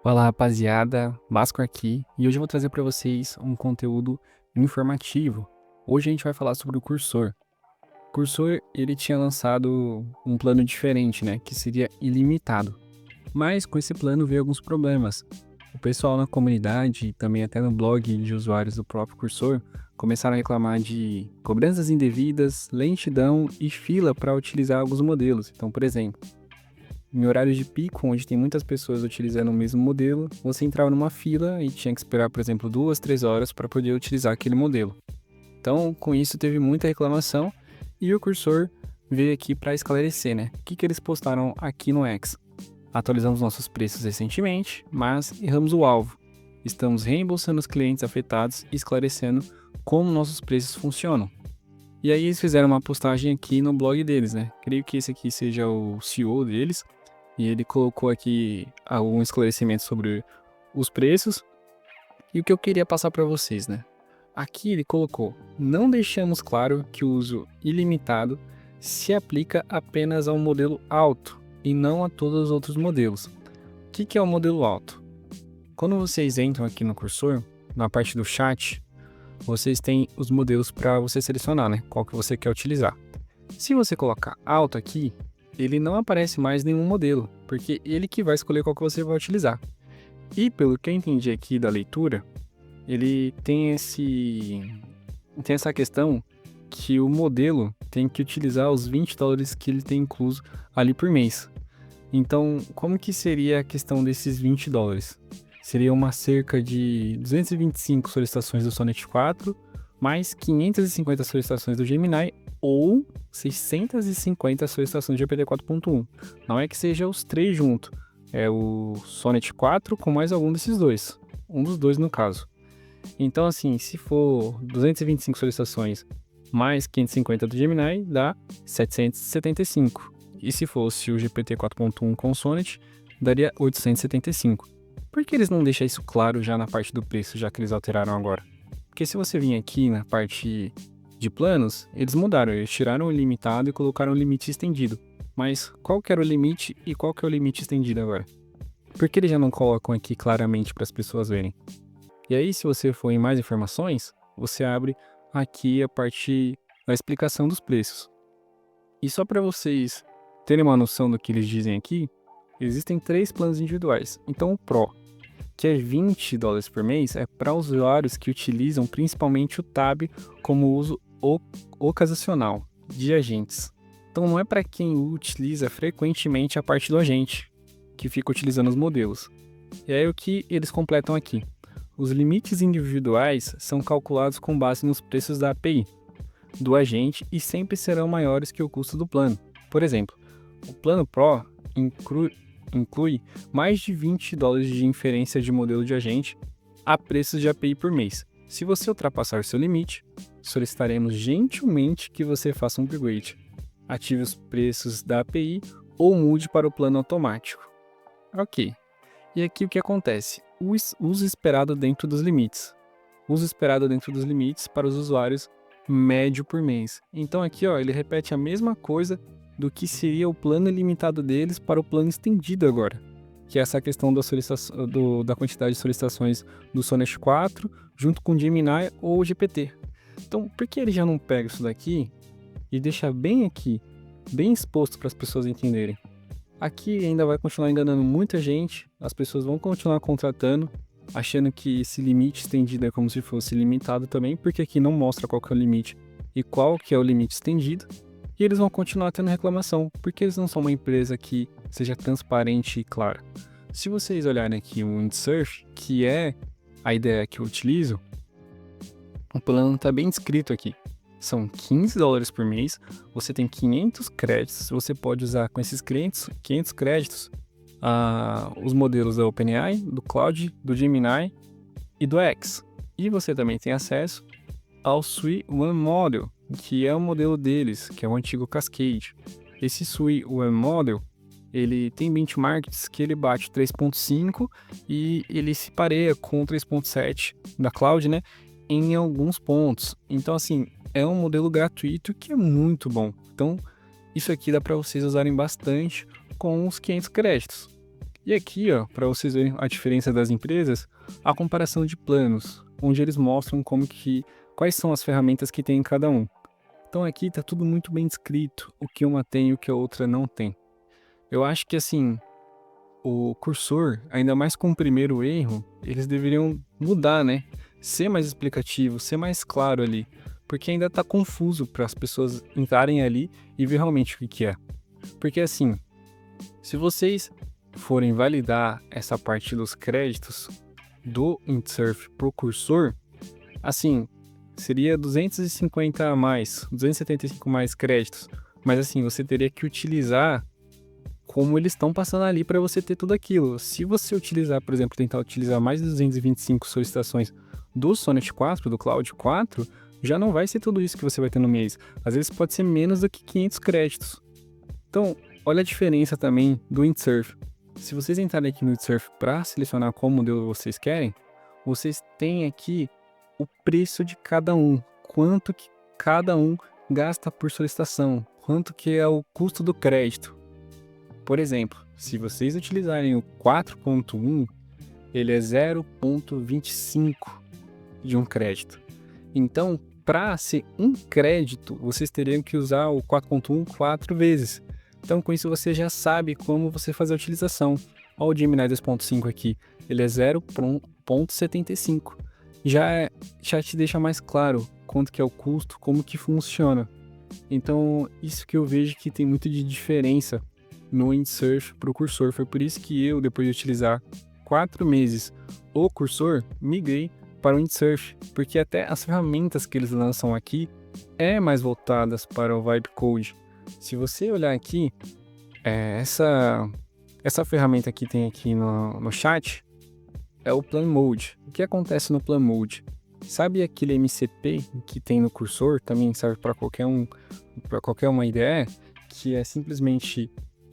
Fala rapaziada, Vasco aqui e hoje eu vou trazer para vocês um conteúdo informativo. Hoje a gente vai falar sobre o Cursor. O Cursor ele tinha lançado um plano diferente, né, que seria ilimitado. Mas com esse plano veio alguns problemas. O pessoal na comunidade e também até no blog de usuários do próprio Cursor começaram a reclamar de cobranças indevidas, lentidão e fila para utilizar alguns modelos. Então, por exemplo, em horários de pico, onde tem muitas pessoas utilizando o mesmo modelo, você entrava numa fila e tinha que esperar, por exemplo, 2, 3 horas para poder utilizar aquele modelo. Então, com isso, teve muita reclamação e o Cursor veio aqui para esclarecer, né? O que eles postaram aqui no X? Atualizamos nossos preços recentemente, mas erramos o alvo. Estamos reembolsando os clientes afetados e esclarecendo como nossos preços funcionam. E aí eles fizeram uma postagem aqui no blog deles, né? Creio que esse aqui seja o CEO deles. E ele colocou aqui algum esclarecimento sobre os preços e o que eu queria passar para vocês, né? Aqui ele colocou: não deixamos claro que o uso ilimitado se aplica apenas ao modelo alto e não a todos os outros modelos. O que é o modelo alto? Quando vocês entram aqui no Cursor, na parte do chat, vocês têm os modelos para você selecionar, né? Qual que você quer utilizar. Se você colocar alto aqui, ele não aparece mais nenhum modelo, porque ele que vai escolher qual que você vai utilizar. E pelo que eu entendi aqui da leitura, ele tem essa questão que o modelo tem que utilizar os $20 que ele tem incluso ali por mês. Então, como que seria a questão desses $20? Seria uma cerca de 225 solicitações do Sonnet 4, mais 550 solicitações do Gemini, ou 650 solicitações do GPT 4.1. Não é que seja os três juntos, é o Sonnet 4 com mais algum desses dois. Um dos dois no caso. Então, assim, se for 225 solicitações mais 550 do Gemini, dá 775. E se fosse o GPT 4.1 com Sonnet, daria 875. Por que eles não deixam isso claro já na parte do preço, já que eles alteraram agora? Porque se você vir aqui na parte de planos, eles mudaram, eles tiraram o limitado e colocaram o limite estendido. Mas qual que era o limite e qual que é o limite estendido agora? Por que eles já não colocam aqui claramente para as pessoas verem? E aí, se você for em mais informações, você abre aqui a parte da explicação dos preços. E só para vocês terem uma noção do que eles dizem aqui, existem 3 planos individuais. Então o Pro, que é $20 por mês, é para usuários que utilizam principalmente o Tab como uso ocasional de agentes. Então não é para quem utiliza frequentemente a parte do agente, que fica utilizando os modelos. E aí o que eles completam aqui? Os limites individuais são calculados com base nos preços da API do agente e sempre serão maiores que o custo do plano. Por exemplo, o plano Pro inclui mais de $20 de inferência de modelo de agente a preços de API por mês. Se você ultrapassar seu limite, solicitaremos gentilmente que você faça um upgrade, ative os preços da API ou mude para o plano automático. Ok. E aqui o que acontece? O uso esperado dentro dos limites. Uso esperado dentro dos limites para os usuários médio por mês. Então aqui ó, ele repete a mesma coisa do que seria o plano ilimitado deles para o plano estendido agora, que é essa questão da quantidade de solicitações do Sonnet 4 junto com o Gemini ou o GPT. Então, por que ele já não pega isso daqui e deixa bem aqui, bem exposto para as pessoas entenderem? Aqui ainda vai continuar enganando muita gente, as pessoas vão continuar contratando, achando que esse limite estendido é como se fosse limitado também, porque aqui não mostra qual que é o limite e qual que é o limite estendido. E eles vão continuar tendo reclamação, porque eles não são uma empresa que seja transparente e clara. Se vocês olharem aqui o Windsurf, que é a ideia que eu utilizo, o plano está bem descrito aqui. São $15 por mês, você tem 500 créditos, você pode usar com esses 500 créditos os modelos da OpenAI, do Claude, do Gemini e do X. E você também tem acesso ao Sui One Model, que é o modelo deles, que é o antigo Cascade. Esse Sui One Model, ele tem benchmarks que ele bate 3.5 e ele se pareia com o 3.7 da Cloud, né, em alguns pontos. Então, assim, é um modelo gratuito que é muito bom. Então, isso aqui dá para vocês usarem bastante com os 500 créditos. E aqui, ó, para vocês verem a diferença das empresas, a comparação de planos, onde eles mostram quais são as ferramentas que tem em cada um. Então aqui tá tudo muito bem descrito, o que uma tem e o que a outra não tem. Eu acho que assim, o cursor, ainda mais com o primeiro erro, eles deveriam mudar, né? Ser mais explicativo, ser mais claro ali, porque ainda tá confuso para as pessoas entrarem ali e ver realmente o que é. Porque assim, se vocês forem validar essa parte dos créditos do Windsurf pro cursor, assim, seria 250 a mais, 275 mais créditos. Mas assim, você teria que utilizar como eles estão passando ali para você ter tudo aquilo. Se você utilizar, por exemplo, tentar utilizar mais de 225 solicitações do Sonnet 4, do Cloud 4, já não vai ser tudo isso que você vai ter no mês. Às vezes pode ser menos do que 500 créditos. Então, olha a diferença também do Windsurf. Se vocês entrarem aqui no Windsurf para selecionar qual modelo vocês querem, vocês têm aqui o preço de cada um, quanto que cada um gasta por solicitação, quanto que é o custo do crédito. Por exemplo, se vocês utilizarem o 4.1, ele é 0.25 de um crédito. Então, para ser um crédito, vocês teriam que usar o 4.1 4 vezes. Então, com isso, você já sabe como você fazer a utilização. Olha o Gemini 2.5 aqui, ele é 0.75. Já te deixa mais claro quanto que é o custo, como que funciona. Então, isso que eu vejo que tem muito de diferença no Windsurf para o cursor. Foi por isso que eu, depois de utilizar 4 meses o cursor, migrei para o Windsurf, porque até as ferramentas que eles lançam aqui é mais voltadas para o Vibe Code. Se você olhar aqui, essa ferramenta que tem aqui no chat é o Plan Mode. O que acontece no Plan Mode? Sabe aquele MCP que tem no cursor, também serve para para qualquer uma IDE, que é simplesmente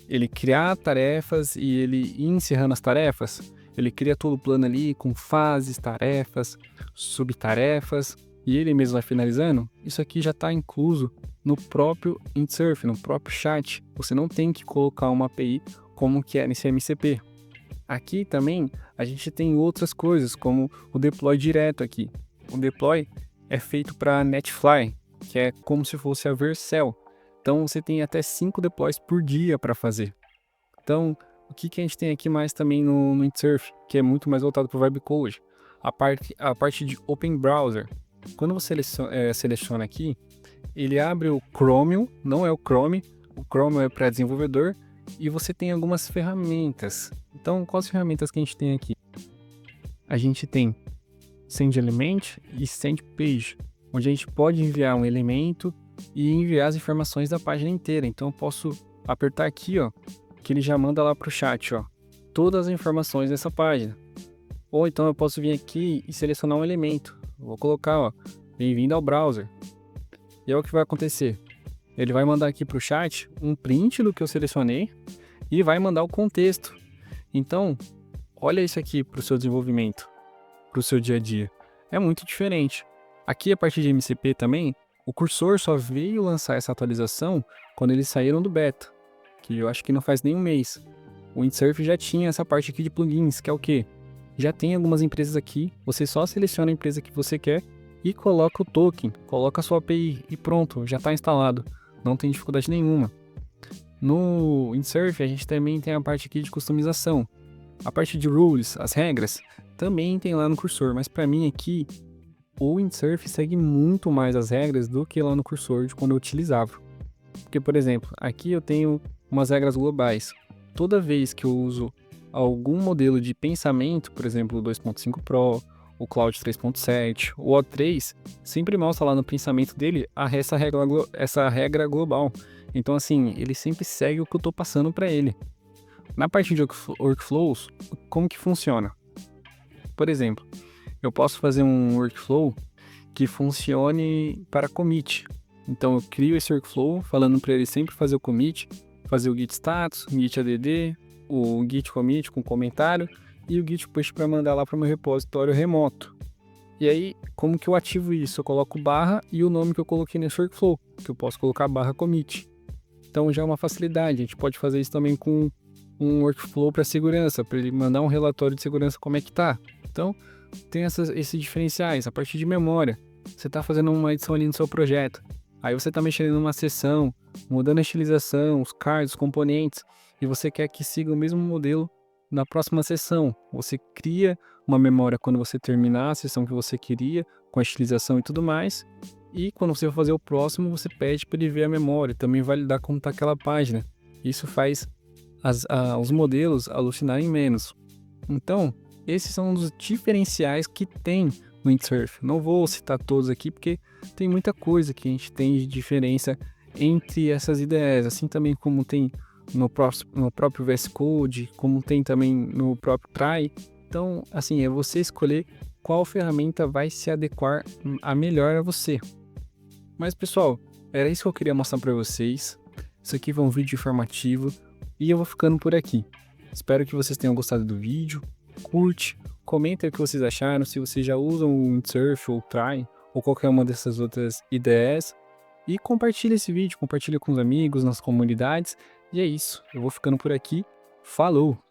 ele criar tarefas e ele ir encerrando as tarefas? Ele cria todo o plano ali com fases, tarefas, subtarefas, e ele mesmo vai finalizando. Isso aqui já está incluso no próprio Windsurf, no próprio chat. Você não tem que colocar uma API como que é nesse MCP. Aqui também a gente tem outras coisas, como o deploy direto aqui. O deploy é feito para Netfly, que é como se fosse a Vercel. Então você tem até 5 deploys por dia para fazer. Então, o que a gente tem aqui mais também no Windsurf, que é muito mais voltado para o Vibe Code? A parte de Open Browser. Quando você seleciona aqui, ele abre o Chromium, não é o Chrome é para desenvolvedor, e você tem algumas ferramentas. Então, quais ferramentas que a gente tem aqui? A gente tem Send Element e Send Page, onde a gente pode enviar um elemento e enviar as informações da página inteira. Então, eu posso apertar aqui, ó, que ele já manda lá para o chat, ó, todas as informações dessa página. Ou então eu posso vir aqui e selecionar um elemento. Vou colocar, ó, bem-vindo ao browser. E é o que vai acontecer. Ele vai mandar aqui para o chat um print do que eu selecionei e vai mandar o contexto. Então, olha isso aqui para o seu desenvolvimento, para o seu dia a dia. É muito diferente. Aqui, a partir de MCP também, o cursor só veio lançar essa atualização quando eles saíram do beta, que eu acho que não faz nem um mês. O Windsurf já tinha essa parte aqui de plugins, que é o quê? Já tem algumas empresas aqui, você só seleciona a empresa que você quer e coloca o token, coloca a sua API e pronto, já está instalado. Não tem dificuldade nenhuma. No Windsurf a gente também tem a parte aqui de customização. A parte de rules, as regras, também tem lá no cursor, mas para mim aqui o Windsurf segue muito mais as regras do que lá no cursor de quando eu utilizava. Porque, por exemplo, aqui eu tenho umas regras globais. Toda vez que eu uso algum modelo de pensamento, por exemplo, o 2.5 Pro, o Cloud 3.7, o O3, sempre mostra lá no pensamento dele essa regra global. Então, assim, ele sempre segue o que eu estou passando para ele. Na parte de workflows, como que funciona? Por exemplo, eu posso fazer um workflow que funcione para commit. Então, eu crio esse workflow falando para ele sempre fazer o commit, fazer o git status, git add, o git commit com comentário e o git push para mandar lá para o meu repositório remoto. E aí, como que eu ativo isso? Eu coloco barra e o nome que eu coloquei nesse workflow, que eu posso colocar barra commit. Então já é uma facilidade, a gente pode fazer isso também com um workflow para segurança, para ele mandar um relatório de segurança como é que tá. Então, tem esses diferenciais. A partir de memória, você está fazendo uma edição ali no seu projeto. Aí você está mexendo numa seção, mudando a estilização, os cards, os componentes, e você quer que siga o mesmo modelo na próxima sessão. Você cria uma memória quando você terminar a sessão que você queria, com a estilização e tudo mais. E quando você for fazer o próximo, você pede para ele ver a memória, também validar como está aquela página. Isso faz os modelos alucinarem menos. Então, esses são os diferenciais que tem no Windsurf. Não vou citar todos aqui porque tem muita coisa que a gente tem de diferença entre essas ideias, assim também como tem no próprio VS Code, como tem também no próprio Try. Então, assim, é você escolher qual ferramenta vai se adequar a melhor a você. Mas, pessoal, era isso que eu queria mostrar para vocês. Isso aqui foi um vídeo informativo e eu vou ficando por aqui. Espero que vocês tenham gostado do vídeo. Curte, comenta o que vocês acharam, se vocês já usam o Windsurf ou o Try ou qualquer uma dessas outras ideias. E compartilha esse vídeo, compartilha com os amigos, nas comunidades. E é isso, eu vou ficando por aqui. Falou!